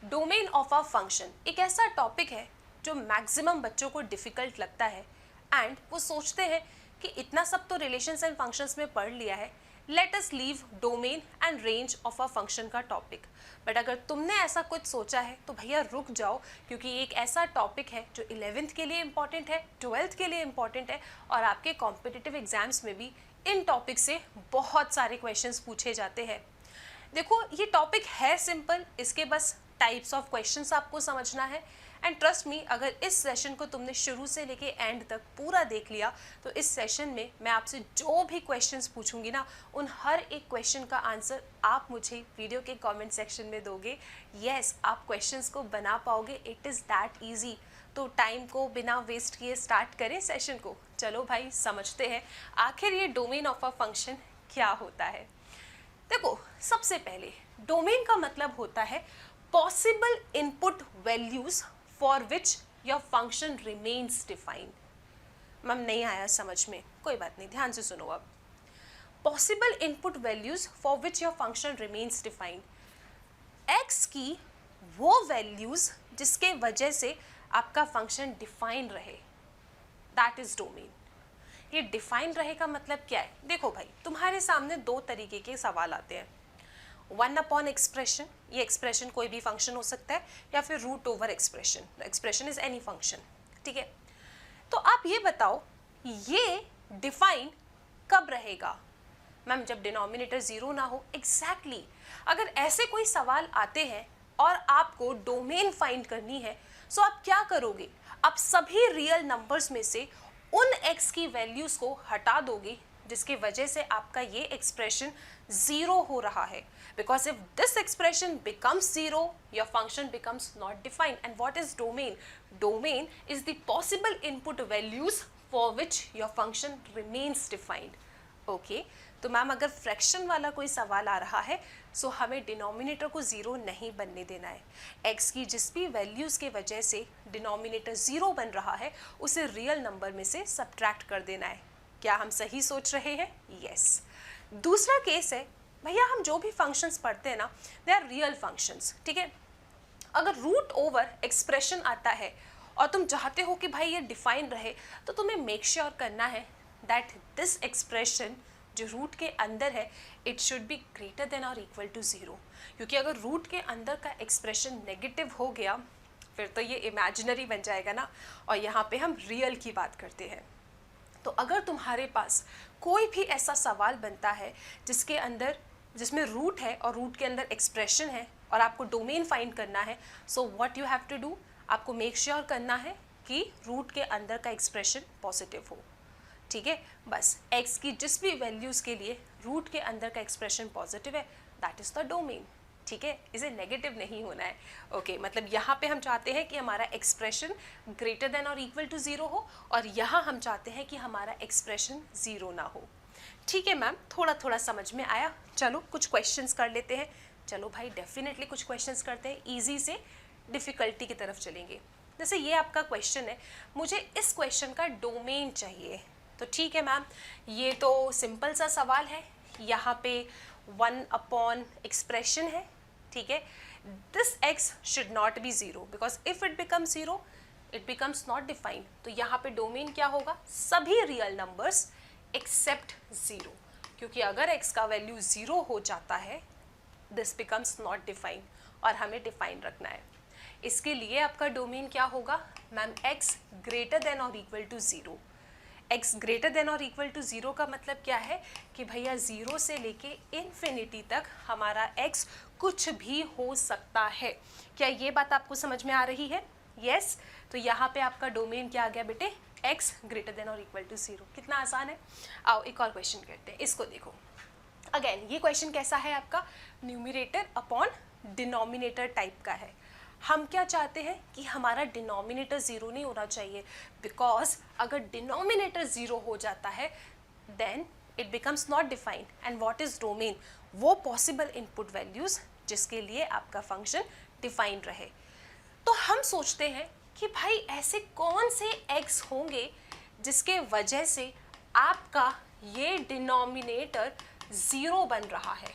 Domain of a function एक ऐसा topic है जो मैक्सिमम बच्चों को डिफिकल्ट लगता है एंड वो सोचते हैं कि इतना सब तो रिलेशंस एंड फंक्शंस में पढ़ लिया है, let us leave domain and range of a function का टॉपिक। बट अगर तुमने ऐसा कुछ सोचा है तो भैया रुक जाओ, क्योंकि एक ऐसा टॉपिक है जो 11th के लिए इम्पॉर्टेंट है, 12th के लिए इम्पॉर्टेंट है और आपके कॉम्पिटिटिव एग्जाम्स में भी इन टॉपिक से बहुत सारे क्वेश्चंस पूछे जाते हैं। देखो ये टॉपिक है सिंपल, इसके बस टाइप्स ऑफ क्वेश्चंस आपको समझना है एंड ट्रस्ट मी, अगर इस सेशन को तुमने शुरू से लेके एंड तक पूरा देख लिया तो इस सेशन में मैं आपसे जो भी क्वेश्चंस पूछूंगी ना, उन हर एक क्वेश्चन का आंसर आप मुझे वीडियो के कमेंट सेक्शन में दोगे। यस, आप क्वेश्चंस को बना पाओगे, इट इज़ दैट ईजी। तो टाइम को बिना वेस्ट किए स्टार्ट करें सेशन को। चलो भाई समझते हैं आखिर ये डोमेन ऑफ अ फंक्शन क्या होता है। देखो, सबसे पहले डोमेन का मतलब होता है possible input values for which your function remains defined. Ma'am नहीं आया समझ में, कोई बात नहीं, ध्यान से सुनो। अब possible input values for which your function remains defined, x की वो वैल्यूज जिसके वजह से आपका फंक्शन डिफाइन रहे, दैट इज डोमेन। ये डिफाइन रहे का मतलब क्या है? देखो भाई, तुम्हारे सामने दो तरीके के सवाल आते हैं। वन अपॉन एक्सप्रेशन, ये एक्सप्रेशन कोई भी फंक्शन हो सकता है, या फिर root over expression, expression is any function, ठीक है। तो आप ये बताओ ये डिफाइन कब रहेगा? मैम जब डिनोमिनेटर जीरो ना हो। एग्जैक्टली अगर ऐसे कोई सवाल आते हैं और आपको डोमेन फाइंड करनी है, सो आप क्या करोगे? आप सभी रियल नंबर्स में से उन x की वैल्यूज को हटा दोगे जिसकी वजह से आपका ये एक्सप्रेशन जीरो हो रहा है। Because if this expression becomes zero, your function becomes not defined. And what is domain? Domain is the possible input values for which your function remains defined. Okay, तो मैम अगर fraction वाला कोई सवाल आ रहा है, सो हमें डिनोमिनेटर को zero नहीं बनने देना है। एक्स की जिस भी वैल्यूज़ के वजह से डिनोमिनेटर ज़ीरो बन रहा है, उसे रियल नंबर में से सब्ट्रैक्ट कर देना है। क्या हम सही सोच रहे हैं? यस। दूसरा केस है, भैया हम जो भी फंक्शंस पढ़ते हैं ना, दे आर रियल फंक्शंस, ठीक है। अगर रूट ओवर एक्सप्रेशन आता है और तुम चाहते हो कि भाई ये डिफाइन रहे, तो तुम्हें मेक श्योर करना है दैट दिस एक्सप्रेशन जो रूट के अंदर है, it should be greater than और इक्वल टू ज़ीरो। क्योंकि अगर रूट के अंदर का एक्सप्रेशन नेगेटिव हो गया, फिर तो ये इमेजिनरी बन जाएगा ना, और यहाँ पे हम रियल की बात करते हैं। तो अगर तुम्हारे पास कोई भी ऐसा सवाल बनता है जिसमें रूट है और रूट के अंदर एक्सप्रेशन है और आपको डोमेन फाइंड करना है, so what you have to do, आपको मेक श्योर करना है कि रूट के अंदर का एक्सप्रेशन पॉजिटिव हो, ठीक है। बस x की जिस भी वैल्यूज़ के लिए रूट के अंदर का एक्सप्रेशन पॉजिटिव है, दैट इज़ द डोमेन, ठीक है। इसे नेगेटिव नहीं होना है। ओके, मतलब यहाँ पे हम चाहते हैं कि हमारा एक्सप्रेशन ग्रेटर देन और इक्वल टू ज़ीरो हो, और यहाँ हम चाहते हैं कि हमारा एक्सप्रेशन ज़ीरो ना हो। ठीक है मैम, थोड़ा थोड़ा समझ में आया। चलो कुछ क्वेश्चंस कर लेते हैं। चलो भाई डेफिनेटली कुछ क्वेश्चंस करते हैं, ईजी से डिफ़िकल्टी की तरफ चलेंगे। जैसे ये आपका क्वेश्चन है, मुझे इस क्वेश्चन का डोमेन चाहिए। तो ठीक है मैम, ये तो सिंपल सा सवाल है। यहाँ पे वन अपॉन एक्सप्रेशन है, ठीक है। This x should not be zero, because if it becomes zero it becomes not defined. तो यहाँ पे डोमेन क्या होगा? सभी रियल नंबर्स एक्सेप्ट ज़ीरो, क्योंकि अगर x का वैल्यू ज़ीरो हो जाता है, दिस बिकम्स नॉट डिफाइंड, और हमें डिफाइन रखना है। इसके लिए आपका डोमेन क्या होगा मैम? x ग्रेटर देन और equal to zero. x greater than और इक्वल टू ज़ीरो का मतलब क्या है कि भैया ज़ीरो से लेके इन्फिनिटी तक हमारा x कुछ भी हो सकता है। क्या ये बात आपको समझ में आ रही है? यस। तो यहाँ पे आपका डोमेन क्या आ गया बेटे? x ग्रेटर देन और इक्वल टू ज़ीरो। कितना आसान है। आओ एक और क्वेश्चन करते हैं, इसको देखो। अगेन ये क्वेश्चन कैसा है आपका? न्यूमरेटर अपॉन डिनोमिनेटर टाइप का है। हम क्या चाहते हैं कि हमारा डिनोमिनेटर ज़ीरो नहीं होना चाहिए, बिकॉज अगर डिनोमिनेटर ज़ीरो हो जाता है then it becomes not defined. And what is domain? वो पॉसिबल इनपुट वैल्यूज़ जिसके लिए आपका फंक्शन डिफाइंड रहे। तो हम सोचते हैं कि भाई ऐसे कौन से x होंगे जिसके वजह से आपका ये डिनोमिनेटर ज़ीरो बन रहा है।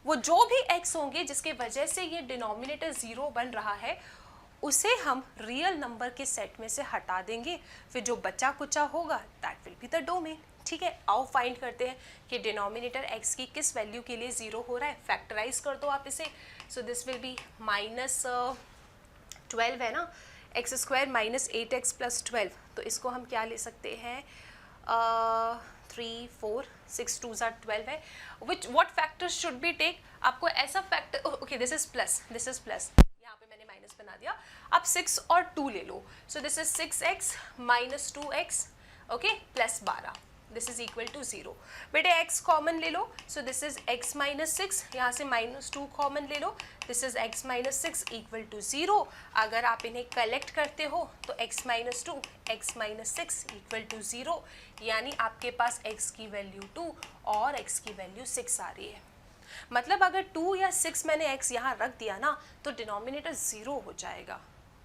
वो जो भी x होंगे जिसके वजह से ये डिनोमिनेटर 0 बन रहा है उसे हम रियल नंबर के सेट में से हटा देंगे, फिर जो बचा कुचा होगा that will be the domain. ठीक है, आओ फाइंड करते हैं कि डिनोमिनेटर x की किस वैल्यू के लिए 0 हो रहा है। फैक्टराइज कर दो आप इसे, सो दिस विल बी -12 है ना, x square minus 8x plus 12, तो इसको हम क्या ले सकते हैं 3 4 6 2 12 है। What factors should be take, आपको ऐसा factor, okay this is plus, यहाँ पे मैंने माइनस बना दिया, आप 6 और 2 ले लो, so this is 6x minus 2x okay plus 12, this is equal to 0। बेटे x कॉमन ले लो, so this is x minus 6, यहाँ से -2 कॉमन ले लो, this is x minus 6 equal to 0। अगर आप इन्हें कलेक्ट करते हो तो x minus 2 x minus 6 equal to 0, यानी आपके पास x की वैल्यू 2 और x की वैल्यू 6 आ रही है। मतलब अगर 2 या 6 मैंने x यहाँ रख दिया ना तो डिनोमिनेटर 0 हो जाएगा,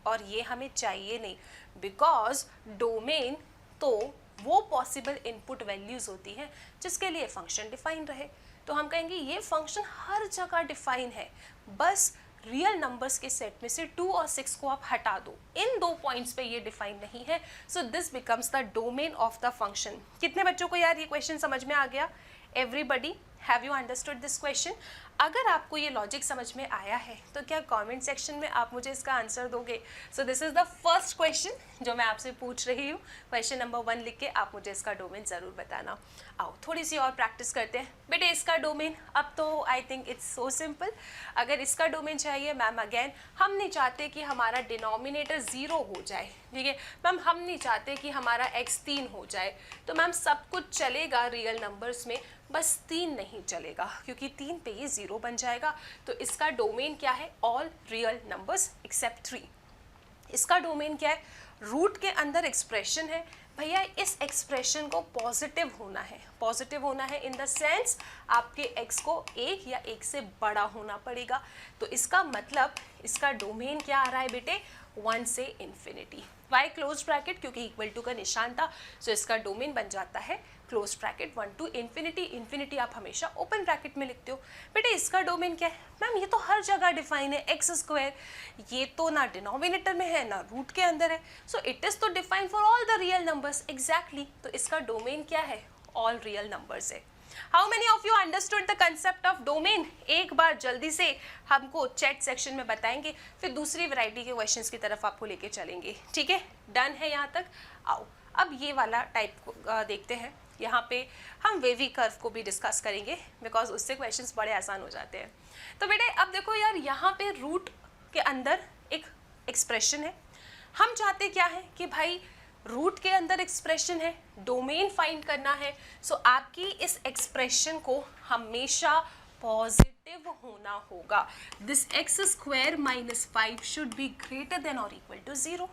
और ये हमें चाहिए नहीं, बिकॉज डोमेन तो वो पॉसिबल इनपुट वैल्यूज होती हैं जिसके लिए फंक्शन डिफाइन रहे। तो हम कहेंगे ये फंक्शन हर जगह डिफाइन है, बस रियल नंबर्स के सेट में से 2 और 6 को आप हटा दो, इन 2 पॉइंट्स पे ये डिफाइन नहीं है, so this becomes the domain of the function. कितने बच्चों को यार ये क्वेश्चन समझ में आ गया? Everybody, have you understood this question? अगर आपको ये लॉजिक समझ में आया है तो क्या कमेंट सेक्शन में आप मुझे इसका आंसर दोगे? सो this is the first question जो मैं आपसे पूछ रही हूँ। क्वेश्चन नंबर 1 लिख के आप मुझे इसका डोमेन ज़रूर बताना। आओ थोड़ी सी और प्रैक्टिस करते हैं। बेटे इसका डोमेन, अब तो I think it's so simple. अगर इसका डोमेन चाहिए मैम, अगेन हम नहीं चाहते कि हमारा डिनोमिनेटर 0 हो जाए, ठीक है मैम, हम नहीं चाहते कि हमारा x 3 हो जाए, तो मैम सब कुछ चलेगा रियल नंबर्स में, बस 3 नहीं चलेगा, क्योंकि 3 पे ये 0 बन जाएगा। तो इसका डोमेन क्या है? All real numbers accept 3। इसका डोमेन क्या है? रूट के अंदर एक्सप्रेशन है, भैया इस एक्सप्रेशन को पॉजिटिव होना है। पॉजिटिव होना है इन द सेंस आपके x को 1 या 1 से बड़ा होना पड़ेगा। तो इसका मतलब इसका डोमेन क्या आ रहा है बेटे? 1 से इन्फिनिटी। Why close bracket? क्योंकि इक्वल टू का निशान था, सो इसका डोमेन बन जाता है close bracket 1 to infinity. Infinity आप हमेशा ओपन ब्रैकेट में लिखते हो। बेटे इसका डोमेन क्या है? मैम ये तो हर जगह डिफाइन है, एक्स स्क्वायर, ये तो ना डिनोमिनेटर में है ना रूट के अंदर है, सो इट इज तो define for all the real numbers. Exactly, तो इसका डोमेन क्या है? ऑल रियल नंबर्स है। How many of you understood the concept of domain? एक बार जल्दी से हमको चैट सेक्शन में बताएंगे, फिर दूसरी वैरायटी के क्वेश्चंस की तरफ आपको लेके चलेंगे। ठीक है, डन है यहाँ तक? आओ अब ये वाला टाइप को देखते हैं। यहाँ पे हम वेवी कर्व को भी डिस्कस करेंगे, बिकॉज उससे क्वेश्चंस बड़े आसान हो जाते हैं। तो बेटे अब देखो यार, यहाँ पे रूट के अंदर एक एक्सप्रेशन है, हम चाहते क्या है कि भाई रूट के अंदर एक्सप्रेशन है, डोमेन फाइंड करना है, सो आपकी इस एक्सप्रेशन को हमेशा पॉजिटिव होना होगा। This x square minus 5 should be greater than और इक्वल टू 0।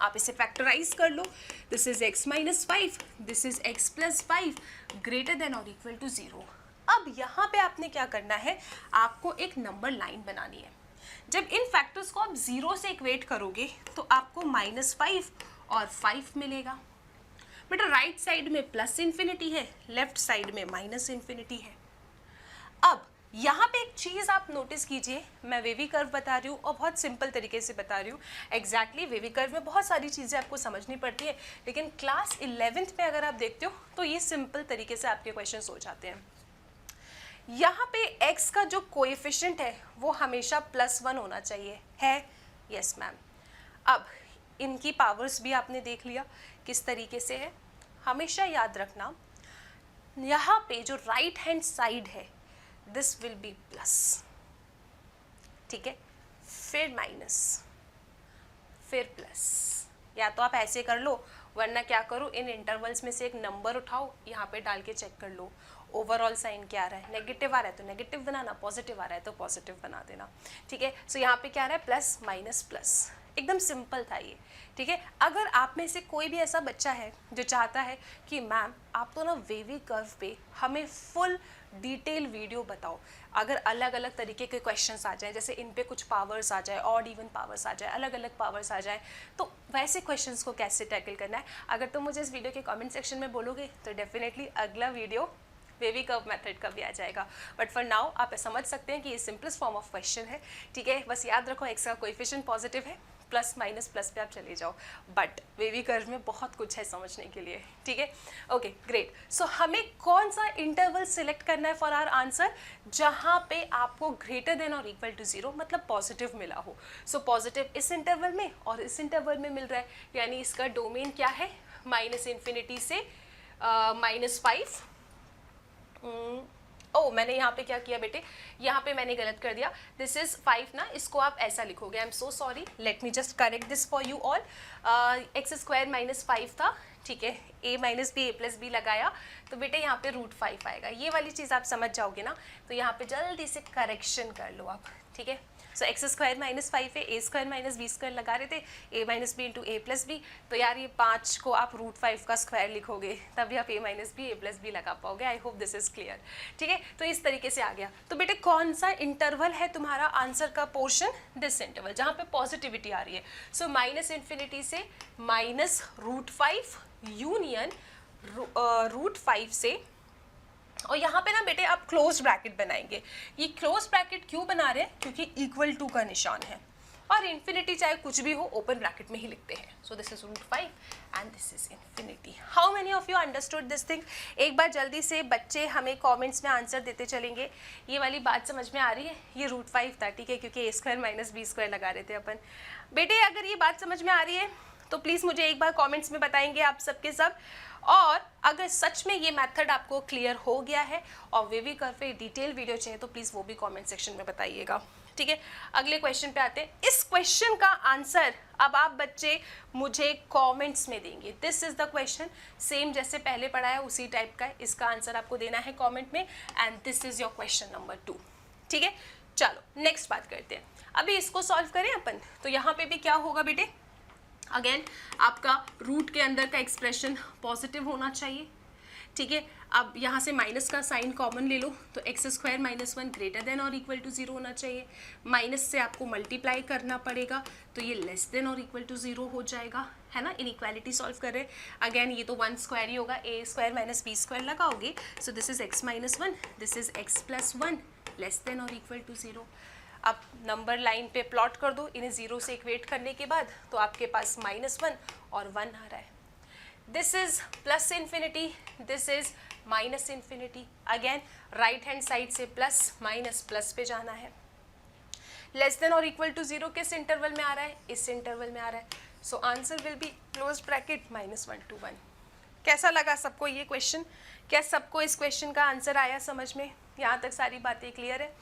आप इसे फैक्टराइज कर लो, this is x minus 5, this is x plus 5 greater than और इक्वल टू 0। अब यहाँ पे आपने क्या करना है? आपको एक नंबर लाइन बनानी है। जब इन फैक्टर्स को आप 0 से इक्वेट करोगे तो आपको -5 और 5 मिलेगा। बेटा राइट साइड में प्लस इन्फिनिटी है, लेफ्ट साइड में माइनस इन्फिनिटी है। अब यहाँ पे एक चीज़ आप नोटिस कीजिए, मैं वेवी कर्व बता रही हूँ और बहुत सिंपल तरीके से बता रही हूँ। एग्जैक्टली वेवी कर्व में बहुत सारी चीज़ें आपको समझनी पड़ती है, लेकिन क्लास 11th में अगर आप देखते हो तो ये सिंपल तरीके से आपके क्वेश्चंस हो जाते हैं। यहाँ पे x का जो कोएफिशिएंट है वो हमेशा +1 होना चाहिए, है? Yes ma'am. अब इनकी पावर्स भी आपने देख लिया किस तरीके से है। हमेशा याद रखना, यहाँ पे जो राइट हैंड साइड है दिस विल बी प्लस, ठीक है, फिर माइनस, फिर प्लस, या तो आप ऐसे कर लो, वरना क्या करो, इन इंटरवल्स में से एक नंबर उठाओ, यहाँ पे डाल के चेक कर लो ओवरऑल साइन क्या आ रहा है। नेगेटिव आ रहा है तो नेगेटिव बनाना, पॉजिटिव आ रहा है तो पॉजिटिव बना देना। ठीक है, सो यहाँ पे क्या आ रहा है? प्लस माइनस प्लस, एकदम सिंपल था ये। ठीक है, अगर आप में से कोई भी ऐसा बच्चा है जो चाहता है कि मैम आप तो ना वेवी कर्व पे हमें फुल डिटेल वीडियो बताओ, अगर अलग अलग तरीके के क्वेश्चंस आ जाएं, जैसे इन पे कुछ पावर्स आ जाए, ऑड इवन पावर्स आ जाए, अलग अलग पावर्स आ जाए, तो वैसे क्वेश्चंस को कैसे टैकल करना है, अगर तुम मुझे इस वीडियो के कमेंट सेक्शन में बोलोगे तो डेफिनेटली अगला वीडियो वेवी कर्व मेथड का भी आ जाएगा, बट फॉर नाउ आप समझ सकते हैं कि ये सिंपलेस्ट फॉर्म ऑफ क्वेश्चन है, ठीक है। बस याद रखो एक्स का कोएफिशिएंट पॉजिटिव है, प्लस माइनस प्लस पे आप चले जाओ, बट वेवी कर्व में बहुत कुछ है समझने के लिए, ठीक है। Okay great. सो हमें कौन सा इंटरवल सिलेक्ट करना है फॉर आवर आंसर, जहां पे आपको ग्रेटर देन और इक्वल टू 0 मतलब पॉजिटिव मिला हो। सो पॉजिटिव इस इंटरवल में और इस इंटरवल में मिल रहा है, यानी इसका डोमेन क्या है, माइनस इन्फिनिटी से -5। मैंने यहाँ पे क्या किया बेटे, यहाँ पे मैंने गलत कर दिया, दिस इज 5 ना, इसको आप ऐसा लिखोगे, I am so sorry, let me just correct this for you all. X square -5 था, ठीक है, a minus b a plus b लगाया तो बेटे यहाँ पे √5 आएगा। ये वाली चीज़ आप समझ जाओगे ना, तो यहाँ पे जल्दी से करेक्शन कर लो आप, ठीक है। सो एक्स स्क्वायर -5 है, a square minus B square लगा रहे थे, a minus b into a plus b, तो यार ये 5 को आप √5 का स्क्वायर लिखोगे तभी आप a minus b a plus b लगा पाओगे। I hope this is clear, ठीक है। तो इस तरीके से आ गया। तो बेटे कौन सा इंटरवल है तुम्हारा आंसर का पोर्शन, दिस इंटरवल जहाँ पे पॉजिटिविटी आ रही है। सो माइनस इन्फिनिटी से -√5 यूनियन √5 से, और यहाँ पे ना बेटे आप क्लोज ब्रैकेट बनाएंगे। ये क्लोज ब्रैकेट क्यों बना रहे हैं, क्योंकि इक्वल टू का निशान है, और इन्फिनिटी चाहे कुछ भी हो ओपन ब्रैकेट में ही लिखते हैं। सो this is √5 and this is infinity. How many of you understood this thing? एक बार जल्दी से बच्चे हमें कमेंट्स में आंसर देते चलेंगे। ये वाली बात समझ में आ रही है, ये √5 था, ठीक है, क्योंकि a square minus B square लगा रहे थे अपन। बेटे अगर ये बात समझ में आ रही है तो प्लीज़ मुझे एक बार कमेंट्स में बताएंगे आप सबके सब। और अगर सच में ये मेथड आपको क्लियर हो गया है और वेवी कर्व पे डिटेल वीडियो चाहिए तो प्लीज़ वो भी कमेंट सेक्शन में बताइएगा, ठीक है। अगले क्वेश्चन पे आते हैं। इस क्वेश्चन का आंसर अब आप बच्चे मुझे कमेंट्स में देंगे। This is the question, same जैसे पहले पढ़ाया उसी टाइप का है, इसका आंसर आपको देना है कमेंट में, and this is your question number 2, ठीक है। चलो नेक्स्ट बात करते हैं। अभी इसको सॉल्व करें अपन, तो यहाँ पे भी क्या होगा बेटे, अगेन आपका रूट के अंदर का एक्सप्रेशन पॉजिटिव होना चाहिए, ठीक है। अब यहाँ से माइनस का साइन कॉमन ले लो, तो एक्स स्क्वायर -1 ग्रेटर देन और इक्वल टू 0 होना चाहिए। माइनस से आपको मल्टीप्लाई करना पड़ेगा, तो ये लेस देन और इक्वल टू 0 हो जाएगा, है ना। इनइक्वालिटी सॉल्व कर रहे हैं, अगेन ये तो 1 स्क्वायर ही होगा, a square minus B square लगाओगे, सो दिस इज x -1, दिस इज x + 1 लेस देन और इक्वल टू 0। अब नंबर लाइन पे प्लॉट कर दो इन्हें 0 से इक्वेट करने के बाद, तो आपके पास -1 और 1 आ रहा है। This is plus infinity, this is minus infinity. Again right hand side से प्लस माइनस प्लस पे जाना है। लेस देन और इक्वल टू 0 किस इंटरवल में आ रहा है, इस इंटरवल में आ रहा है। So answer will be close bracket -1 to 1। कैसा लगा सबको ये क्वेश्चन? क्या सबको इस क्वेश्चन का आंसर आया समझ में? यहाँ तक सारी बातें क्लियर है?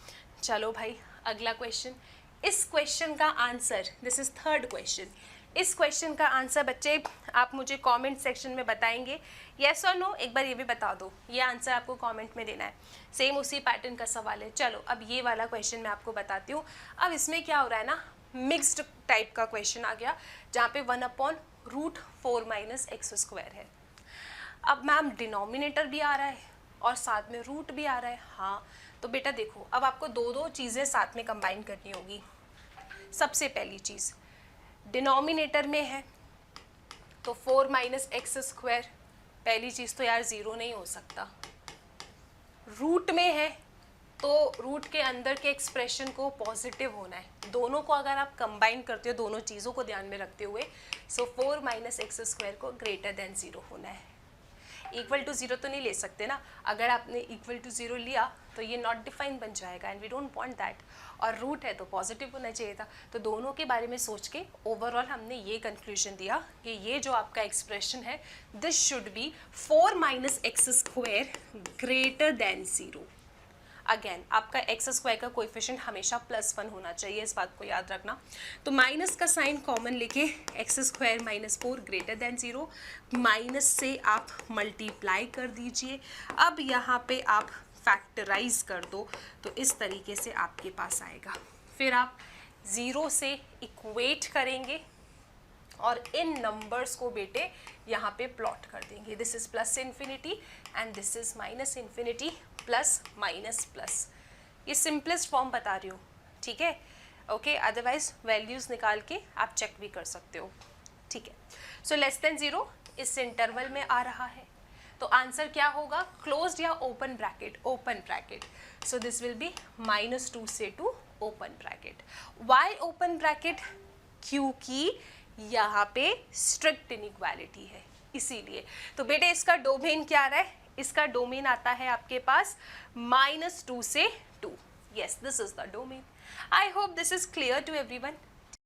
चलो भाई अगला क्वेश्चन। इस क्वेश्चन का answer, this is third question, इस क्वेश्चन का आंसर बच्चे आप मुझे कमेंट सेक्शन में बताएंगे, येस और नो। एक बार ये भी बता दो, ये आंसर आपको कमेंट में देना है। सेम उसी पैटर्न का सवाल है। चलो अब ये वाला क्वेश्चन मैं आपको बताती हूँ। अब इसमें क्या हो रहा है ना, मिक्स्ड टाइप का क्वेश्चन आ गया, जहाँ पे 1/√4 - x² है। अब मैम डिनोमिनेटर भी आ रहा है और साथ में रूट भी आ रहा है। हाँ तो बेटा देखो, अब आपको दो चीज़ें साथ में कंबाइन करनी होगी। सबसे पहली चीज़, डिनोमिनेटर में है तो 4 - x², पहली चीज़ तो यार 0 नहीं हो सकता। रूट में है तो रूट के अंदर के एक्सप्रेशन को पॉजिटिव होना है। दोनों को अगर आप कंबाइन करते हो, दोनों चीज़ों को ध्यान में रखते हुए, सो 4 - x² को ग्रेटर देन 0 होना है। इक्वल टू 0 तो नहीं ले सकते ना, अगर आपने इक्वल टू 0 लिया तो ये नॉट डिफाइन बन जाएगा, and we don't want that. और रूट है तो पॉजिटिव होना चाहिए था। तो दोनों के बारे में सोच के ओवरऑल हमने ये कंक्लूजन दिया कि ये जो आपका एक्सप्रेशन है, this should be 4 - x² greater than 0। Again आपका x² का कोएफिशिएंट हमेशा +1 होना चाहिए, इस बात को याद रखना। तो माइनस का साइन कॉमन लेके x² - 4 ग्रेटर देन 0, माइनस से आप मल्टीप्लाई कर दीजिए। अब यहाँ पे आप फैक्टराइज कर दो तो इस तरीके से आपके पास आएगा। फिर आप 0 से इक्वेट करेंगे और इन नंबर्स को बेटे यहाँ पे प्लॉट कर देंगे। This is plus infinity and this is minus infinity plus minus plus. ये सिंपलेस्ट फॉर्म बता रही हूँ, ठीक है, ओके। अदरवाइज वैल्यूज़ निकाल के आप चेक भी कर सकते हो, ठीक है। सो लेस देन 0 इस इंटरवल में आ रहा है, तो आंसर क्या होगा, क्लोज्ड या open bracket, open bracket. So this will be -2 से 2 open bracket. Why open bracket, क्योंकि यहाँ पे स्ट्रिक्ट इनइक्वालिटी है इसीलिए. तो बेटे इसका डोमेन क्या आ रहा है, इसका डोमेन आता है आपके पास -2 से 2. Yes, this is the domain. I hope this is clear to everyone.